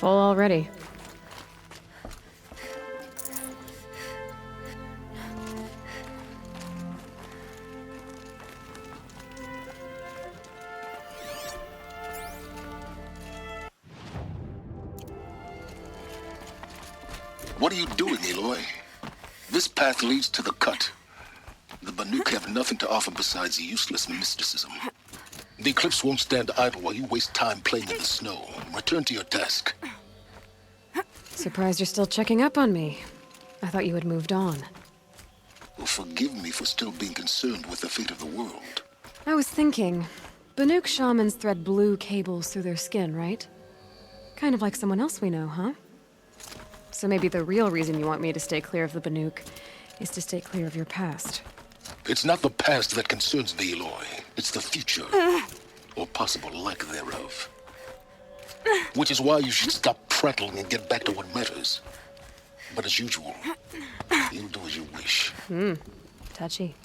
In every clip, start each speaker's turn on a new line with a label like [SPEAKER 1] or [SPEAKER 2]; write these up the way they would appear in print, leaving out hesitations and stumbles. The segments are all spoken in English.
[SPEAKER 1] full already.
[SPEAKER 2] What are you doing, Aloy? This path leads to the cut. The Banuk have nothing to offer besides useless mysticism. The Eclipse won't stand idle while you waste time playing in the snow. Return to your task.
[SPEAKER 1] Surprised you're still checking up on me. I thought you had moved on.
[SPEAKER 2] Well, forgive me for still being concerned with the fate of the world.
[SPEAKER 1] I was thinking, Banuk shamans thread blue cables through their skin, right? Kind of like someone else we know, huh? So maybe the real reason you want me to stay clear of the Banuk is to stay clear of your past.
[SPEAKER 2] It's not the past that concerns me, Aloy. It's the future. Or possible lack thereof. Which is why you should stop prattling and get back to what matters. But as usual, you'll do as you wish.
[SPEAKER 1] Touchy.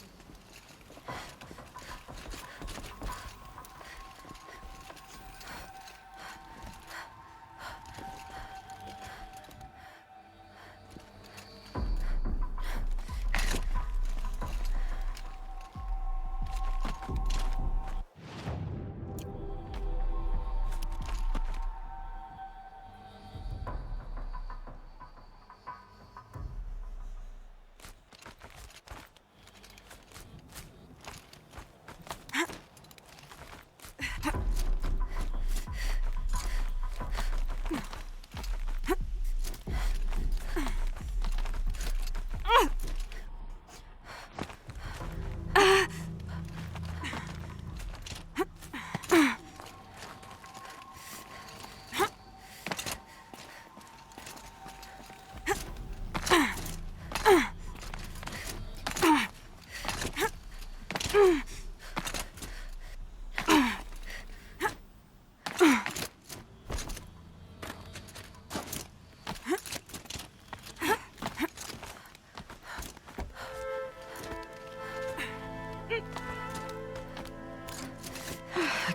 [SPEAKER 1] I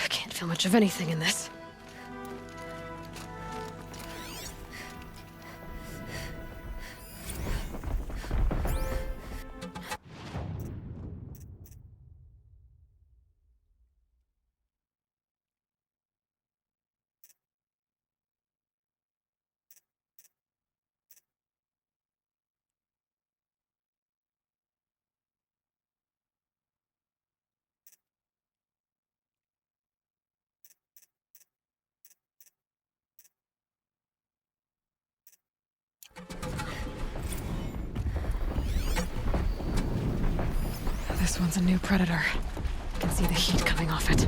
[SPEAKER 1] can't feel much of anything in this. This one's a new predator. I can see the heat coming off it.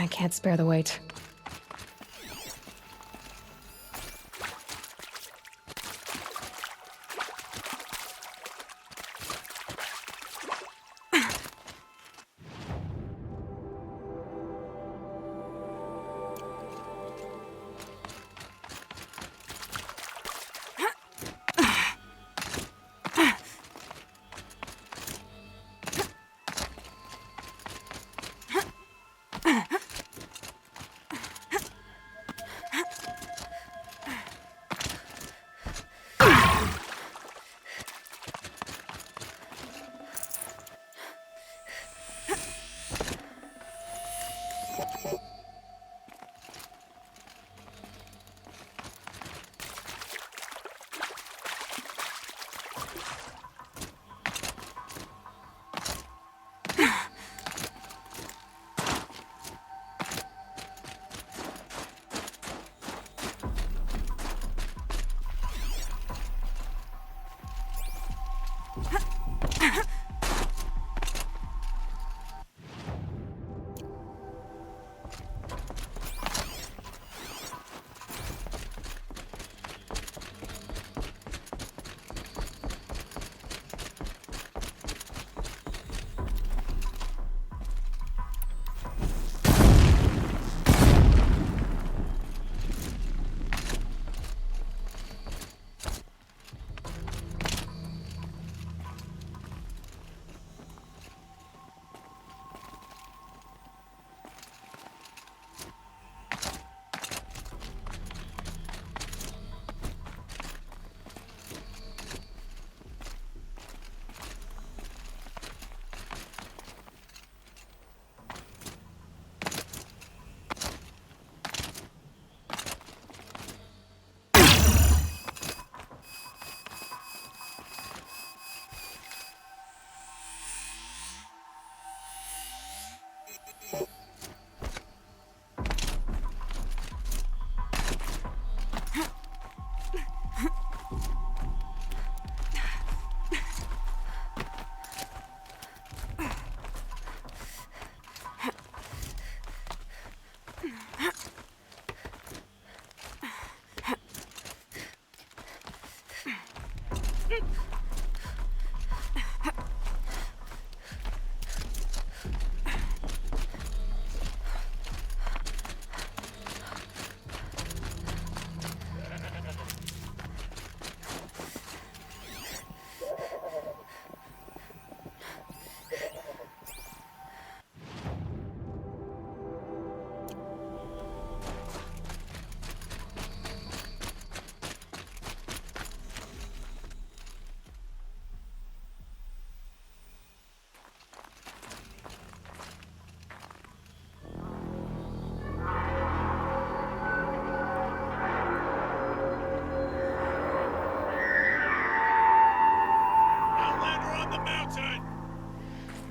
[SPEAKER 1] I can't spare the wait.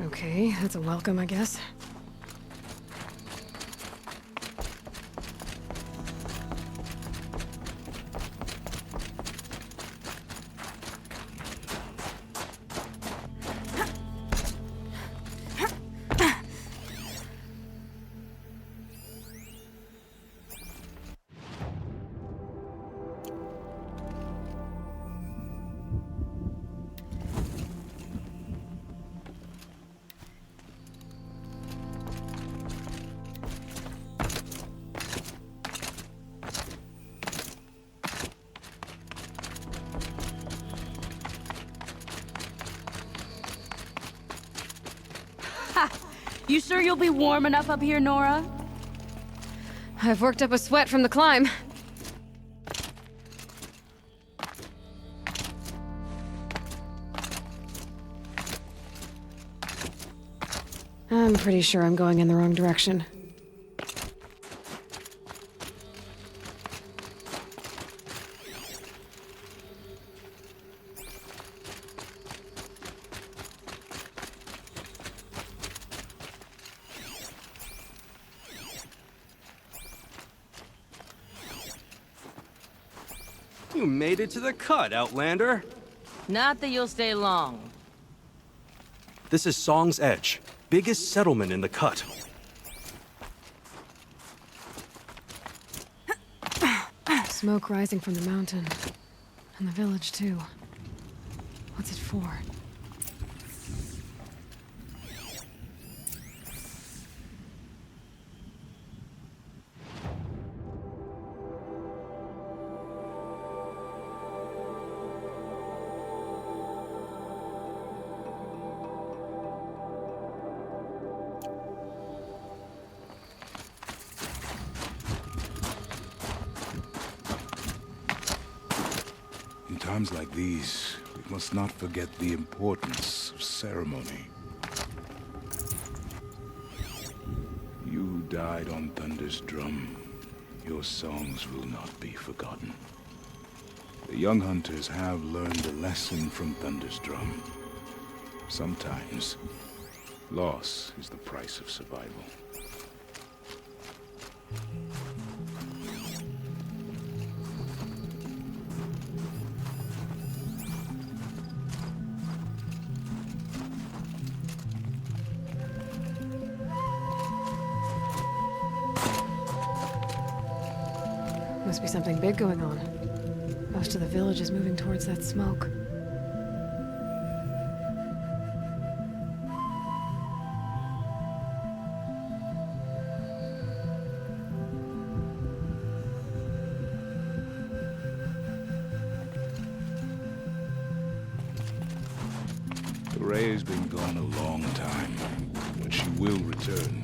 [SPEAKER 1] Okay, that's a welcome, I guess.
[SPEAKER 3] You sure you'll be warm enough up here, Nora?
[SPEAKER 1] I've worked up a sweat from the climb. I'm pretty sure I'm going in the wrong direction.
[SPEAKER 4] You made it to the cut, Outlander.
[SPEAKER 3] Not that you'll stay long.
[SPEAKER 4] This is Song's Edge, biggest settlement in the cut.
[SPEAKER 1] Smoke rising from the mountain. And the village, too. What's it for?
[SPEAKER 5] In times like these, we must not forget the importance of ceremony. You died on Thunder's drum. Your songs will not be forgotten. The young hunters have learned a lesson from Thunder's drum. Sometimes, loss is the price of survival.
[SPEAKER 1] Must be something big going on. Most of the village is moving towards that smoke.
[SPEAKER 5] Ray has been gone a long time, but she will return.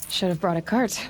[SPEAKER 1] Should have brought a cart.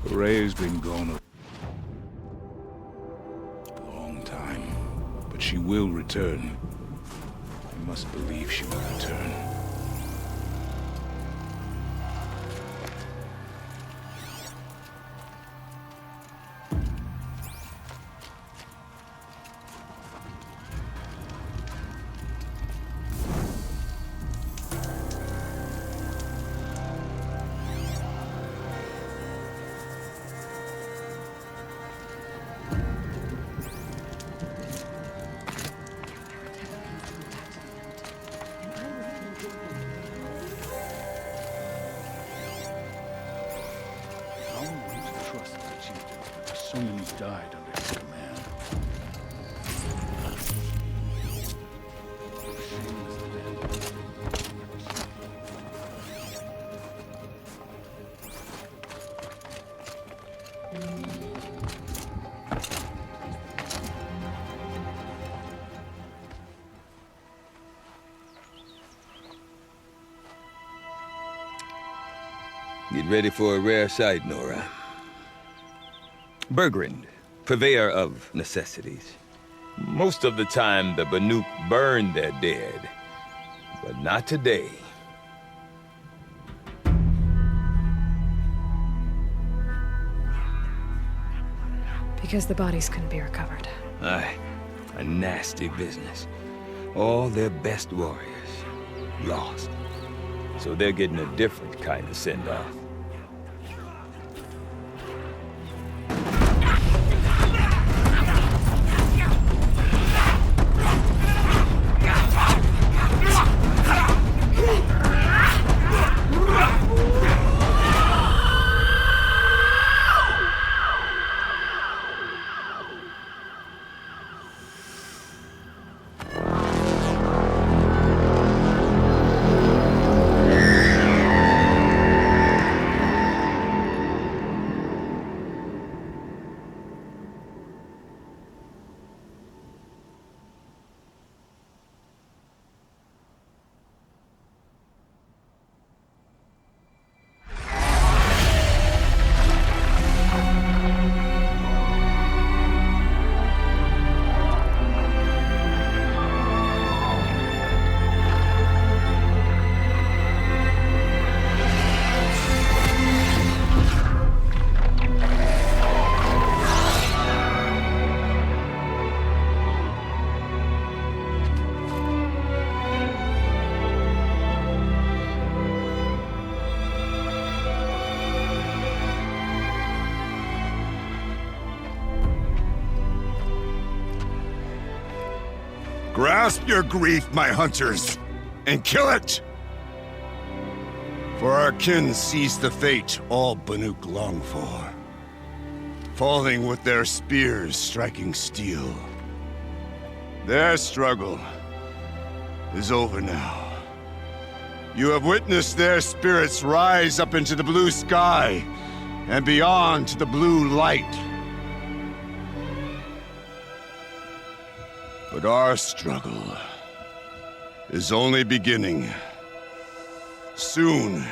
[SPEAKER 5] Ray has been gone a long time, but she will return. I must believe she will return.
[SPEAKER 6] So many died under his command.
[SPEAKER 7] Get ready for a rare sight, Nora. Bergrand, purveyor of necessities. Most of the time, the Banuk burn their dead, but not today.
[SPEAKER 1] Because the bodies couldn't be recovered.
[SPEAKER 7] Aye, a nasty business. All their best warriors lost. So they're getting a different kind of send-off.
[SPEAKER 8] Grasp your grief, my hunters, and kill it! For our kin sees the fate all Banuk long for, falling with their spears striking steel. Their struggle is over now. You have witnessed their spirits rise up into the blue sky and beyond to the blue light. But our struggle is only beginning. Soon,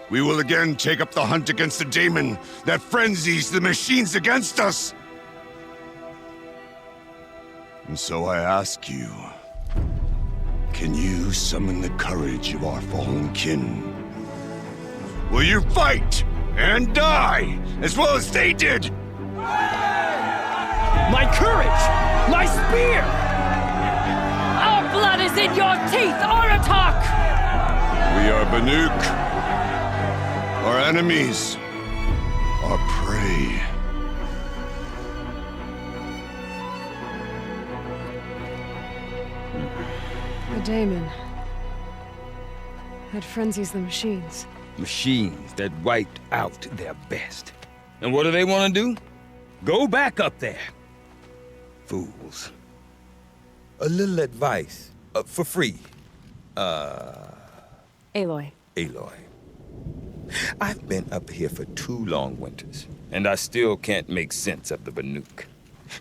[SPEAKER 8] we will again take up the hunt against the daemon that frenzies the machines against us. And so I ask you, can you summon the courage of our fallen kin? Will you fight and die as well as they did?
[SPEAKER 4] My courage! My spear!
[SPEAKER 3] Our blood is in your teeth, Aratak!
[SPEAKER 8] We are Banuk. Our enemies are prey.
[SPEAKER 1] The daemon. That frenzies the machines.
[SPEAKER 7] Machines that wiped out their best. And what do they want to do? Go back up there. Fools. A little advice, for free.
[SPEAKER 1] Aloy.
[SPEAKER 7] Aloy. I've been up here for 2 long winters, and I still can't make sense of the Banuk.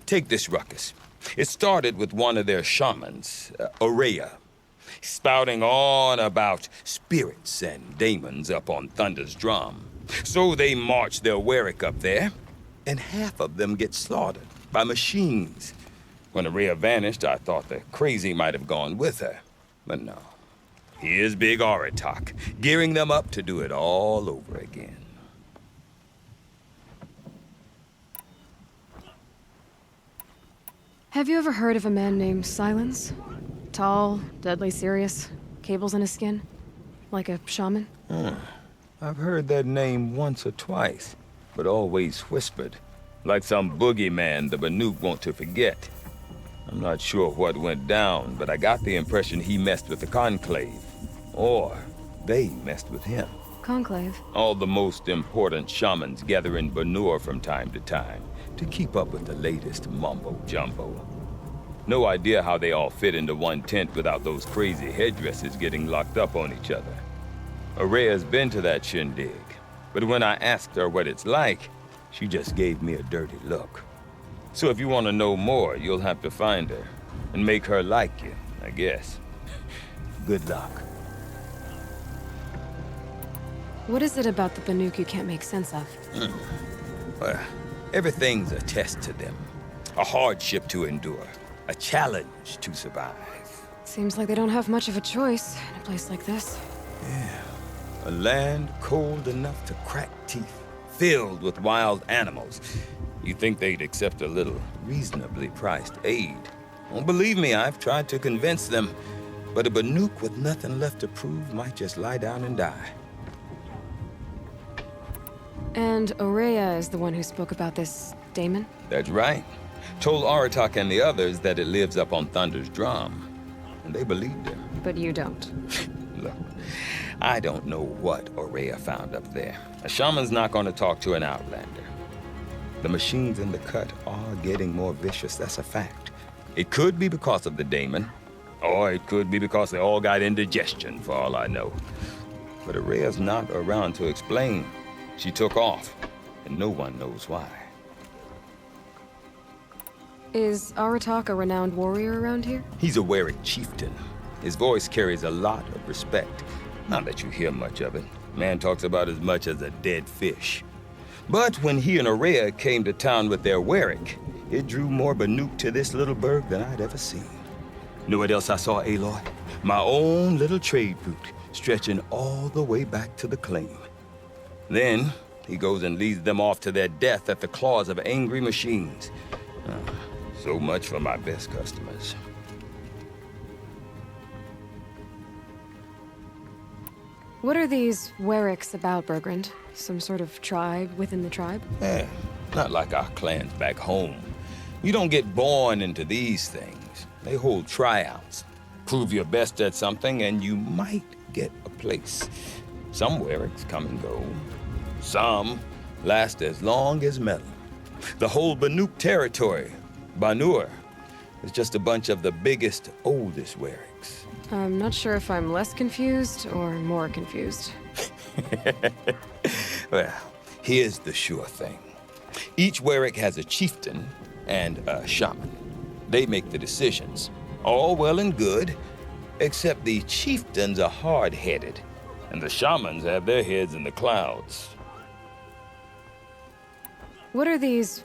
[SPEAKER 7] Take this ruckus. It started with one of their shamans, Ourea, spouting on about spirits and daemons up on Thunder's Drum. So they march their Warwick up there, and half of them get slaughtered by machines. When Ourea vanished, I thought the crazy might have gone with her, but no. Here's Big Aratak, gearing them up to do it all over again.
[SPEAKER 1] Have you ever heard of a man named Silence? Tall, deadly serious, cables in his skin? Like a shaman?
[SPEAKER 7] I've heard that name once or twice, but always whispered, like some boogeyman the Banuk want to forget. I'm not sure what went down, but I got the impression he messed with the Conclave. Or they messed with him.
[SPEAKER 1] Conclave?
[SPEAKER 7] All the most important shamans gather in Banur from time to time to keep up with the latest mumbo-jumbo. No idea how they all fit into one tent without those crazy headdresses getting locked up on each other. Ourea's been to that shindig, but when I asked her what it's like, she just gave me a dirty look. So if you want to know more, you'll have to find her and make her like you, I guess. Good luck.
[SPEAKER 1] What is it about the Banuk you can't make sense of?
[SPEAKER 7] Well, everything's a test to them. A hardship to endure. A challenge to survive.
[SPEAKER 1] Seems like they don't have much of a choice in a place like this.
[SPEAKER 7] Yeah. A land cold enough to crack teeth, filled with wild animals, You think they'd accept a little reasonably priced aid? Don't believe me, I've tried to convince them. But a Banuk with nothing left to prove might just lie down and die.
[SPEAKER 1] And Aurea is the one who spoke about this daemon?
[SPEAKER 7] That's right. Told Aratak and the others that it lives up on Thunder's drum. And they believed him.
[SPEAKER 1] But you don't.
[SPEAKER 7] Look, I don't know what Aurea found up there. A shaman's not going to talk to an outlander. The machines in the cut are getting more vicious, that's a fact. It could be because of the daemon, or it could be because they all got indigestion, for all I know. But Aurea's not around to explain. She took off, and no one knows why.
[SPEAKER 1] Is Aratak a renowned warrior around here?
[SPEAKER 7] He's a Werik chieftain. His voice carries a lot of respect. Not that you hear much of it. Man talks about as much as a dead fish. But when he and Aurea came to town with their Werik, it drew more Banuk to this little burg than I'd ever seen. Know what else I saw, Aloy? My own little trade route, stretching all the way back to the claim. Then, he goes and leads them off to their death at the claws of angry machines. So much for my best customers.
[SPEAKER 1] What are these Weriks about, Bergrand? Some sort of tribe within the tribe?
[SPEAKER 7] Not like our clans back home. You don't get born into these things. They hold tryouts. Prove your best at something and you might get a place. Some Weriks come and go. Some last as long as metal. The whole Banuk territory, Banur, is just a bunch of the biggest, oldest Weriks.
[SPEAKER 1] I'm not sure if I'm less confused or more confused.
[SPEAKER 7] Well, here's the sure thing. Each Werik has a chieftain and a shaman. They make the decisions. All well and good, except the chieftains are hard-headed, and the shamans have their heads in the clouds.
[SPEAKER 1] What are these?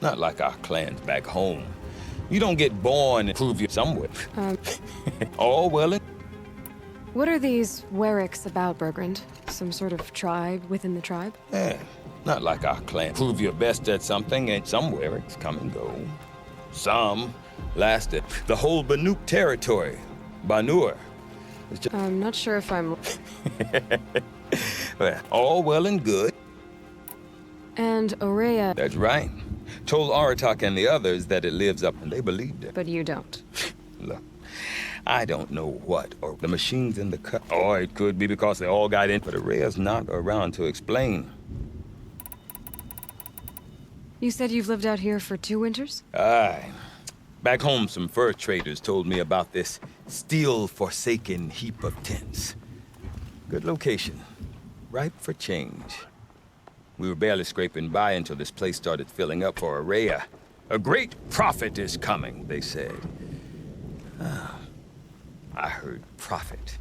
[SPEAKER 7] Not like our clans back home. You don't get born and prove you somewhere. All well and...
[SPEAKER 1] What are these Weriks about, Bergrand? Some sort of tribe within the tribe?
[SPEAKER 7] Not like our clan. Prove your best at something, and some Weriks come and go. Some lasted. The whole Banuk territory, Banur, is just...
[SPEAKER 1] I'm not sure if I'm...
[SPEAKER 7] Well, all well and good.
[SPEAKER 1] And Aurea...
[SPEAKER 7] That's right. Told Aratak and the others that it lives up, and they believed it.
[SPEAKER 1] But you don't.
[SPEAKER 7] Look, I don't know what, or the machines in the cut, or it could be because they all got in, but Aurea's not around to explain.
[SPEAKER 1] You said you've lived out here for 2 winters?
[SPEAKER 7] Aye. Back home, some fur traders told me about this steel-forsaken heap of tents. Good location. Ripe for change. We were barely scraping by until this place started filling up for Aurea. A great prophet is coming, they said. I heard prophet.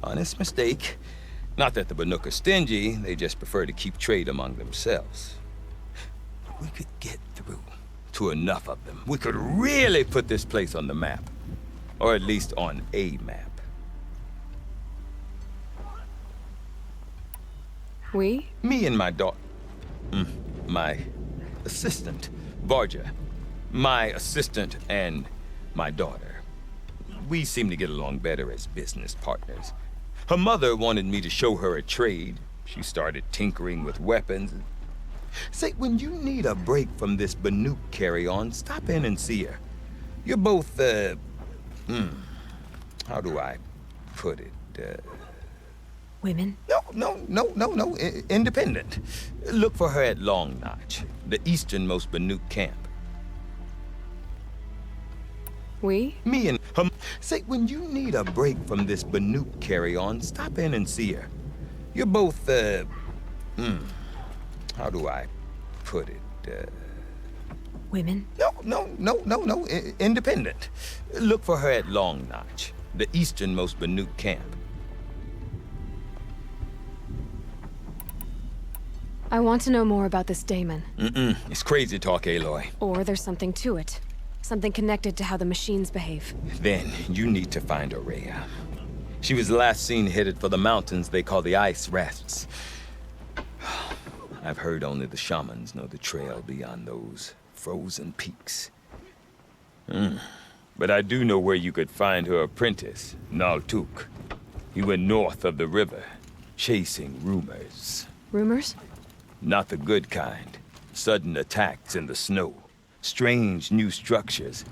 [SPEAKER 7] Honest mistake. Not that the Banuk are stingy, they just prefer to keep trade among themselves. We could get through to enough of them. We could really put this place on the map. Or at least on a map.
[SPEAKER 1] We?
[SPEAKER 7] Me and my daughter. My assistant, Varja. My assistant and my daughter. We seem to get along better as business partners. Her mother wanted me to show her a trade. She started tinkering with weapons. Say, when you need a break from this Banuk carry-on, stop in and see her. You're both, how do I put it,
[SPEAKER 1] Women?
[SPEAKER 7] No. Independent. Look for her at Long Notch, the easternmost Banuk camp.
[SPEAKER 1] We?
[SPEAKER 7] Me and her... Say, when you need a break from this Banuk carry-on, stop in and see her. You're both, how do I put it,
[SPEAKER 1] Women?
[SPEAKER 7] No. Independent. Look for her at Long Notch, the easternmost Banuk camp.
[SPEAKER 1] I want to know more about this daemon.
[SPEAKER 7] It's crazy talk, Aloy.
[SPEAKER 1] Or there's something to it. Something connected to how the machines behave.
[SPEAKER 7] Then you need to find Aurea. She was last seen headed for the mountains they call the Ice Rests. I've heard only the shamans know the trail beyond those frozen peaks. But I do know where you could find her apprentice, Naltuk. He went north of the river, chasing rumors.
[SPEAKER 1] Rumors?
[SPEAKER 7] Not the good kind. Sudden attacks in the snow. Strange new structures.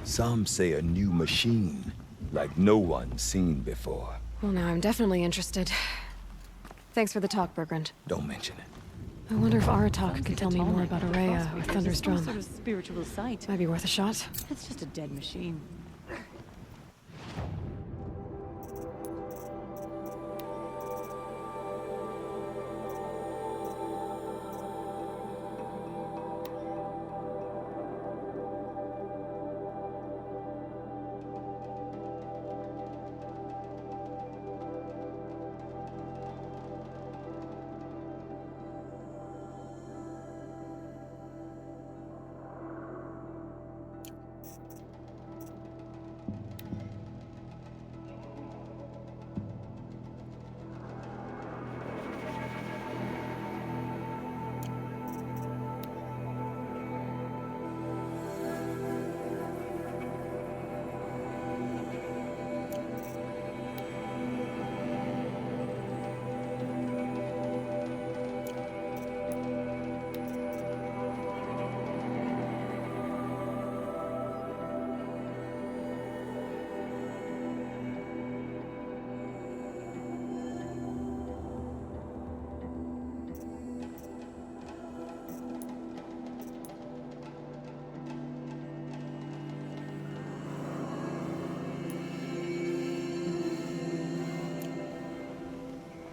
[SPEAKER 7] Some say a new machine, like no one's seen before.
[SPEAKER 1] Well, now I'm definitely interested. Thanks for the talk, Bergrand.
[SPEAKER 7] Don't mention it.
[SPEAKER 1] I wonder if Aratak can tell me more about Araya or
[SPEAKER 3] There's
[SPEAKER 1] Thunder's
[SPEAKER 3] some
[SPEAKER 1] Drum.
[SPEAKER 3] sort of spiritual sight.
[SPEAKER 1] Might be worth a shot.
[SPEAKER 3] It's just a dead machine.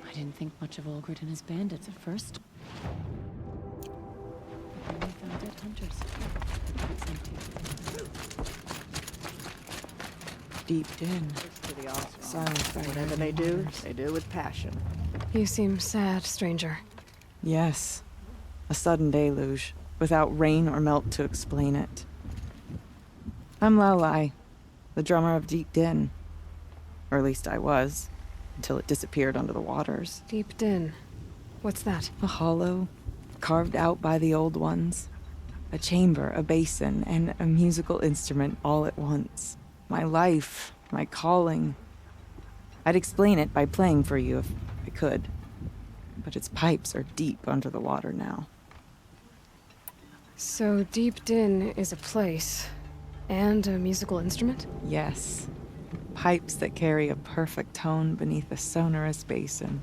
[SPEAKER 3] I didn't think much of Olgrid and his bandits at first. But then we found dead hunters. It's empty.
[SPEAKER 9] Deep Din. Silence by
[SPEAKER 10] Whatever they do, they do with passion.
[SPEAKER 1] You seem sad, stranger.
[SPEAKER 9] Yes. A sudden deluge, without rain or melt to explain it. I'm Lalai, the drummer of Deep Din. Or at least I was, until it disappeared under the waters.
[SPEAKER 1] Deep Din. What's that?
[SPEAKER 9] A hollow, carved out by the old ones. A chamber, a basin, and a musical instrument all at once. My life, my calling. I'd explain it by playing for you if I could. But its pipes are deep under the water now.
[SPEAKER 1] So Deep Din is a place. And a musical instrument?
[SPEAKER 9] Yes. Pipes that carry a perfect tone beneath a sonorous basin.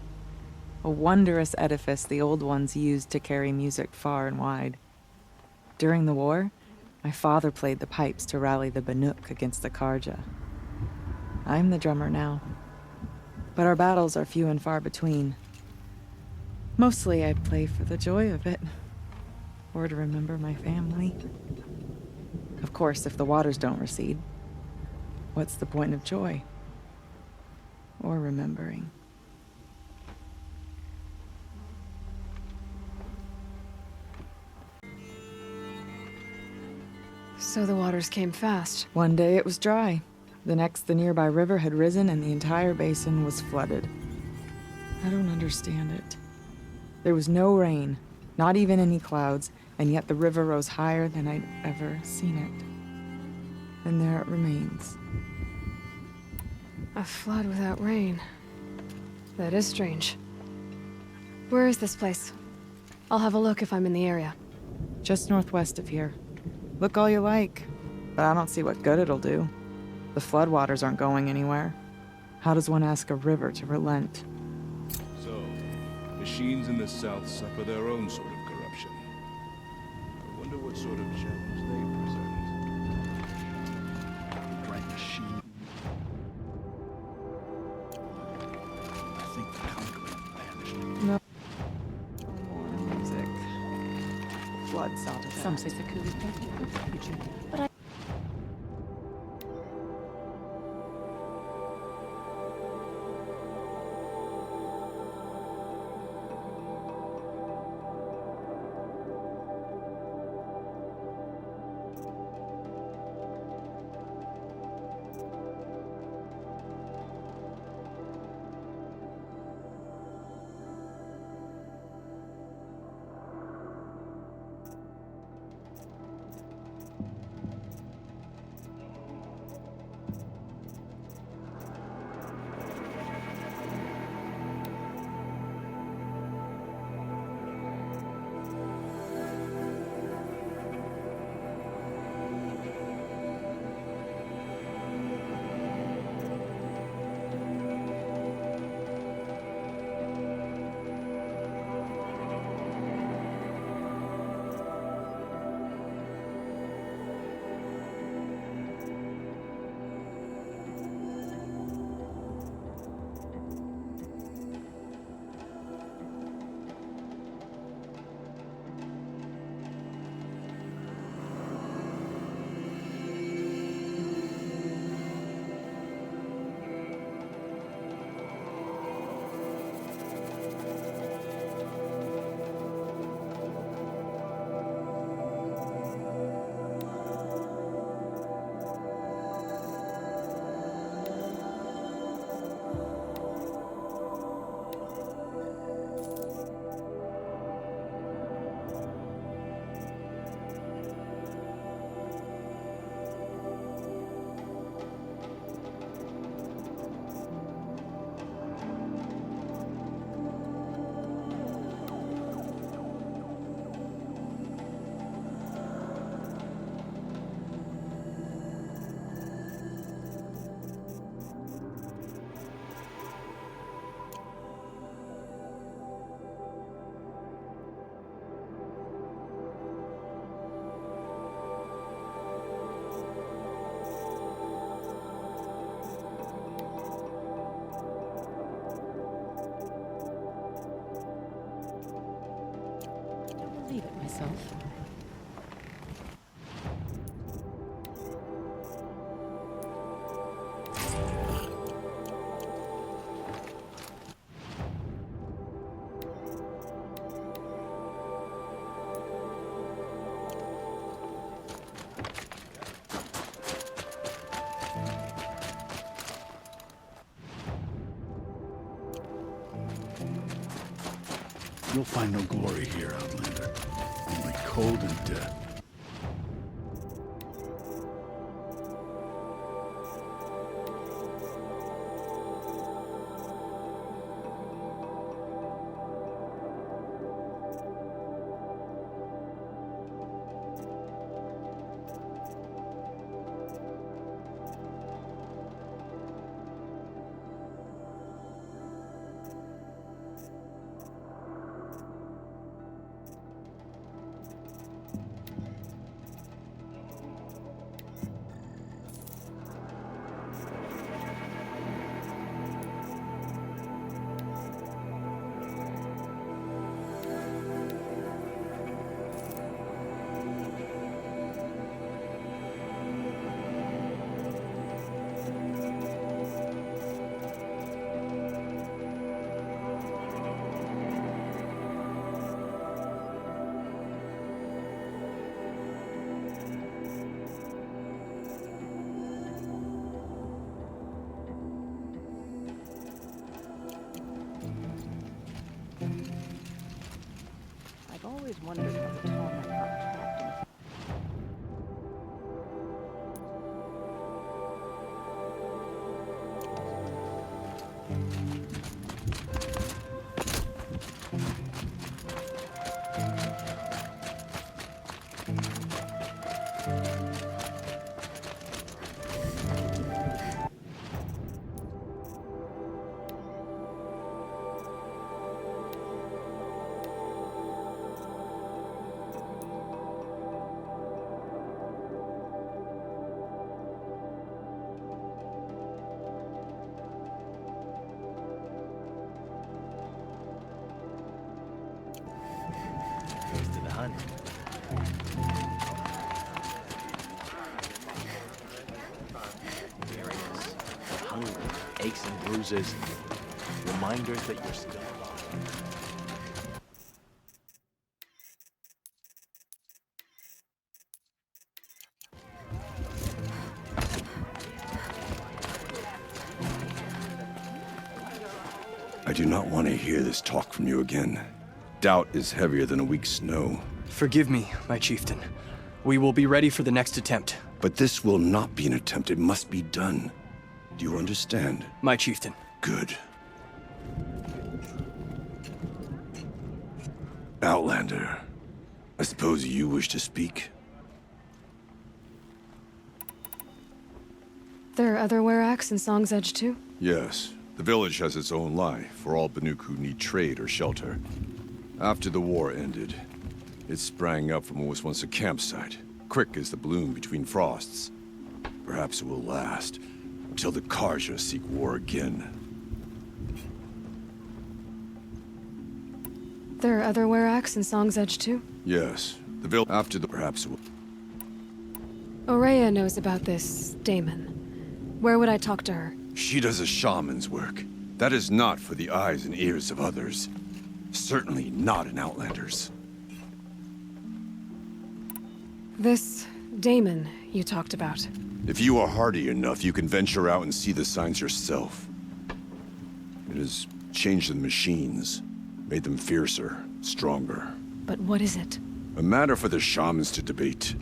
[SPEAKER 9] A wondrous edifice the old ones used to carry music far and wide. During the war, my father played the pipes to rally the Banuk against the Karja. I'm the drummer now. But our battles are few and far between. Mostly I play for the joy of it. Or to remember my family. Of course, if the waters don't recede, what's the point of joy? Or remembering?
[SPEAKER 1] So the waters came fast.
[SPEAKER 9] One day it was dry. The next, the nearby river had risen and the entire basin was flooded. I don't understand it. There was no rain, not even any clouds, and yet the river rose higher than I'd ever seen it. And there it remains.
[SPEAKER 1] A flood without rain. That is strange. Where is this place? I'll have a look if I'm in the area.
[SPEAKER 9] Just northwest of here. Look all you like, but I don't see what good it'll do. The floodwaters aren't going anywhere. How does one ask a river to relent?
[SPEAKER 5] So, machines in the south suffer their own sort of corruption. I wonder what sort of challenge they present.
[SPEAKER 6] Drank machine. I think the conquering vanished.
[SPEAKER 9] No. More music. Flood saw to that.
[SPEAKER 3] Some say Sakuli's painting the future, but I...
[SPEAKER 10] Made it myself.
[SPEAKER 6] You'll find no glory here, Outlander. Only cold and death.
[SPEAKER 10] I've always wondered how the Torment got trapped in.
[SPEAKER 11] Hunger, aches and bruises, reminders that you're still alive.
[SPEAKER 8] I do not want to hear this talk from you again. Doubt is heavier than a week's snow.
[SPEAKER 4] Forgive me, my chieftain. We will be ready for the next attempt.
[SPEAKER 8] But this will not be an attempt. It must be done. Do you understand?
[SPEAKER 4] My chieftain.
[SPEAKER 8] Good. Outlander, I suppose you wish to speak?
[SPEAKER 1] There are other Weraks in Song's Edge too?
[SPEAKER 8] Yes. The village has its own life for all Banuk who need trade or shelter. After the war ended, it sprang up from what was once a campsite, quick as the bloom between frosts. Perhaps it will last, until the Karja seek war again.
[SPEAKER 1] There are other Weraks in Song's Edge too?
[SPEAKER 8] Yes. The village after the perhaps it will...
[SPEAKER 1] Ourea knows about this Damon. Where would I talk to her?
[SPEAKER 8] She does a shaman's work. That is not for the eyes and ears of others. Certainly not an Outlander's.
[SPEAKER 1] This Damon you talked about.
[SPEAKER 8] If you are hardy enough, you can venture out and see the signs yourself. It has changed the machines, made them fiercer, stronger.
[SPEAKER 1] But what is it?
[SPEAKER 8] A matter for the shamans to debate.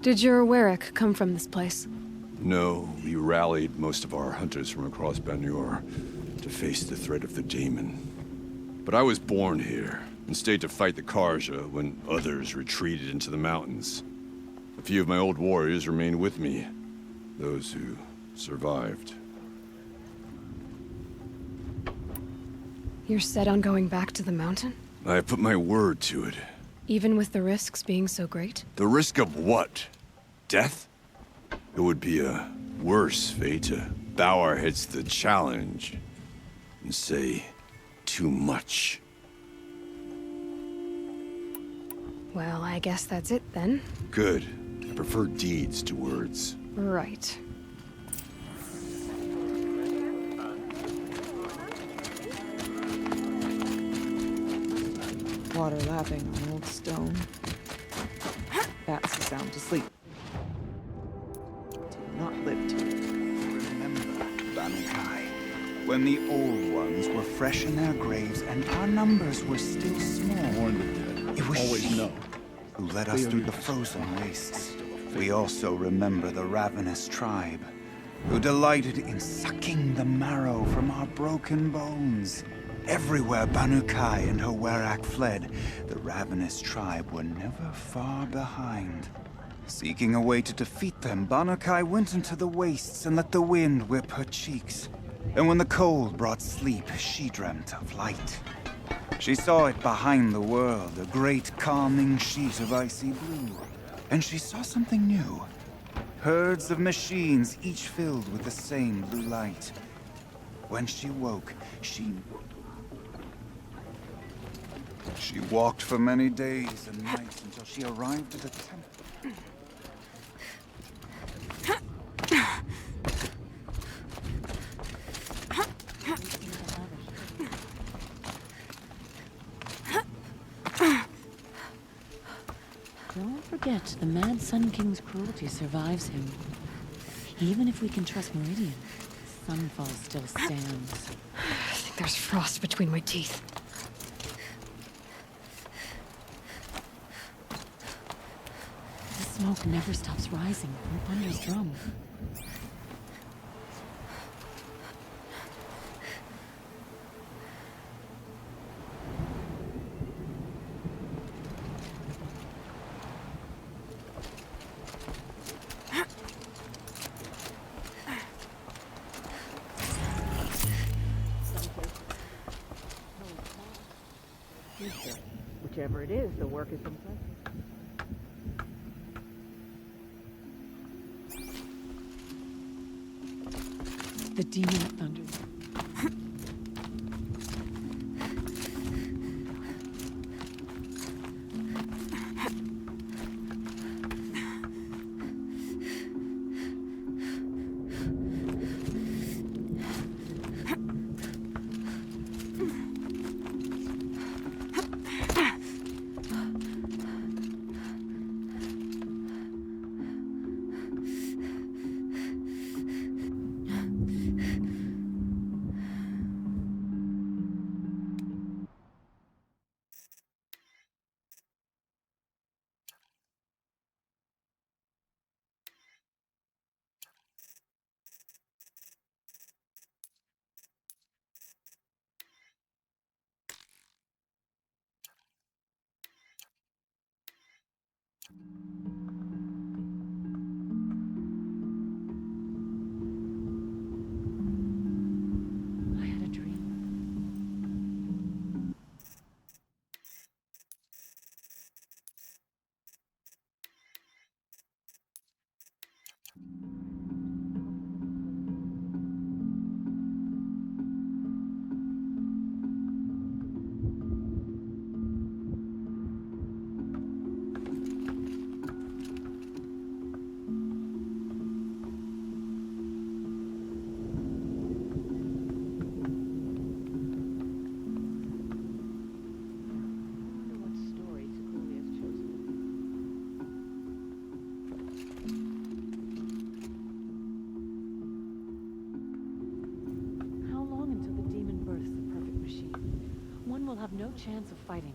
[SPEAKER 1] Did your Werak come from this place?
[SPEAKER 8] No, we rallied most of our hunters from across Banur to face the threat of the Daemon. But I was born here, and stayed to fight the Karja when others retreated into the mountains. A few of my old warriors remained with me, those who survived.
[SPEAKER 1] You're set on going back to the mountain?
[SPEAKER 8] I have put my word to it.
[SPEAKER 1] Even with the risks being so great?
[SPEAKER 8] The risk of what? Death? It would be a worse fate to bow our heads to the challenge and say, too much.
[SPEAKER 1] Well, I guess that's it then.
[SPEAKER 8] Good. I prefer deeds to words.
[SPEAKER 1] Right.
[SPEAKER 9] Water lapping on old stone. That's the sound to sleep. Do not live to
[SPEAKER 12] Remember, Banukai, when the old ones were fresh in their graves and our numbers were still small.
[SPEAKER 6] Warn the dead.
[SPEAKER 12] It was
[SPEAKER 6] Always
[SPEAKER 12] she
[SPEAKER 6] know.
[SPEAKER 12] who led us through the frozen wastes. We also remember the ravenous tribe, who delighted in sucking the marrow from our broken bones. Everywhere Banukai and her Werak fled, the ravenous tribe were never far behind. Seeking a way to defeat them, Banukai went into the wastes and let the wind whip her cheeks. And when the cold brought sleep, she dreamt of light. She saw it behind the world, a great calming sheet of icy blue. And she saw something new. Herds of machines, each filled with the same blue light. When she woke, she walked for many days and nights until she arrived at a temple.
[SPEAKER 3] Don't forget, the Mad Sun King's cruelty survives him. Even if we can trust Meridian, Sunfall still stands.
[SPEAKER 1] I think there's frost between my teeth.
[SPEAKER 3] The smoke never stops rising from Thunder's drum.
[SPEAKER 10] Whichever it is, the work is impressive.
[SPEAKER 3] The demon at Thunder. I had a dream.
[SPEAKER 10] What story Takuli has chosen?
[SPEAKER 3] How long until the demon births the perfect machine? One will have no chance of fighting.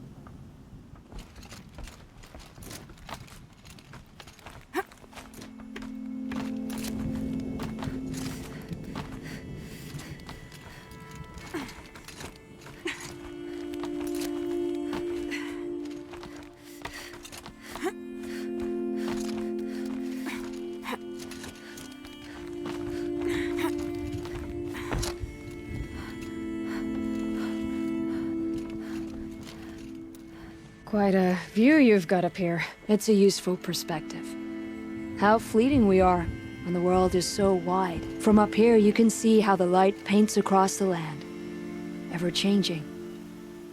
[SPEAKER 1] Quite a view you've got up here.
[SPEAKER 13] It's a useful perspective. How fleeting we are when the world is so wide. From up here, you can see how the light paints across the land. Ever changing.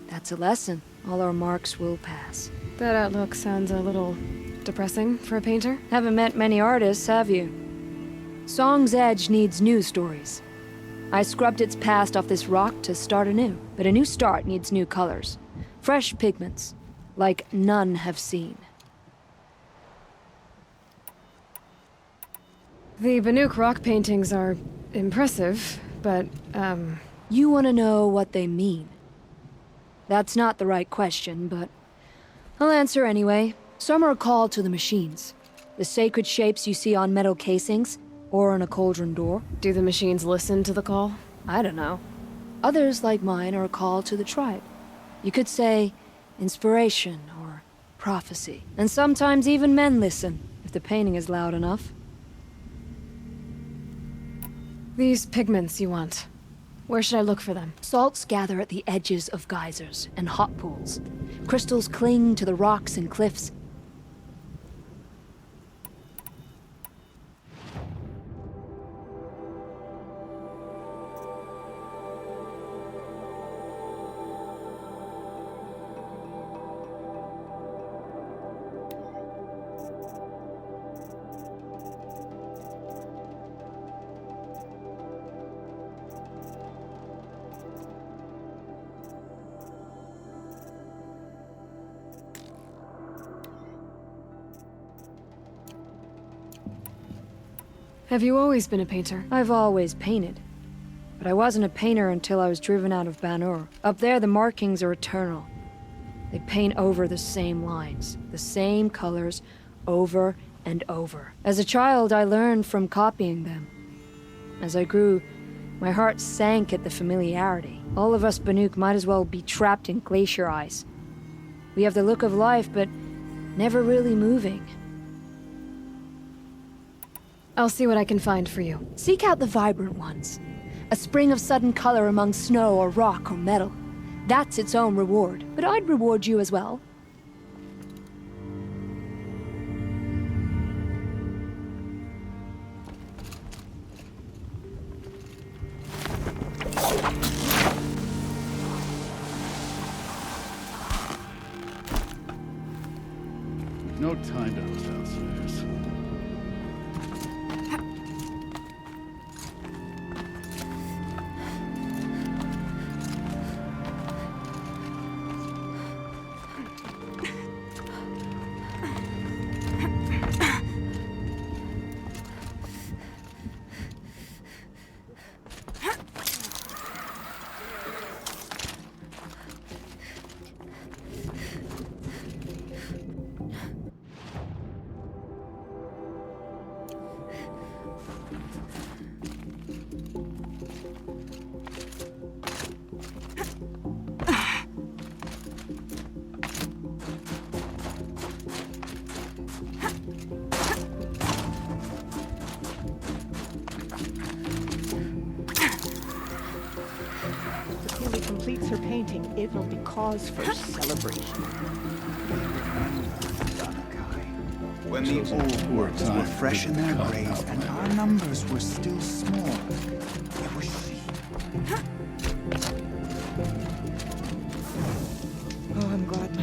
[SPEAKER 13] That's a lesson. All our marks will pass.
[SPEAKER 1] That outlook sounds a little depressing for a painter.
[SPEAKER 13] Haven't met many artists, have you? Song's Edge needs new stories. I scrubbed its past off this rock to start anew, but a new start needs new colors. Fresh pigments, like none have seen.
[SPEAKER 1] The Banuk rock paintings are impressive, but,
[SPEAKER 13] You want to know what they mean? That's not the right question, but I'll answer anyway. Some are called to the machines. The sacred shapes you see on metal casings, or on a cauldron door.
[SPEAKER 1] Do the machines listen to the call?
[SPEAKER 13] I don't know. Others, like mine, are a call to the tribe. You could say inspiration or prophecy. And sometimes even men listen, if the painting is loud enough.
[SPEAKER 1] These pigments you want. Where should I look for them?
[SPEAKER 13] Salts gather at the edges of geysers and hot pools. Crystals cling to the rocks and cliffs.
[SPEAKER 1] Have you always been a painter?
[SPEAKER 13] I've always painted. But I wasn't a painter until I was driven out of Ban-Ur. Up there, the markings are eternal. They paint over the same lines, the same colors, over and over. As a child, I learned from copying them. As I grew, my heart sank at the familiarity. All of us Banuk might as well be trapped in glacier ice. We have the look of life, but never really moving.
[SPEAKER 1] I'll see what I can find for you.
[SPEAKER 13] Seek out the vibrant ones. A spring of sudden color among snow or rock or metal. That's its own reward. But I'd reward you as well.
[SPEAKER 6] No time to host outsiders.
[SPEAKER 10] Completes her painting, it will be cause for celebration.
[SPEAKER 12] When the old works were fresh in their graves and our numbers were still small, it was she.
[SPEAKER 9] Oh, I'm glad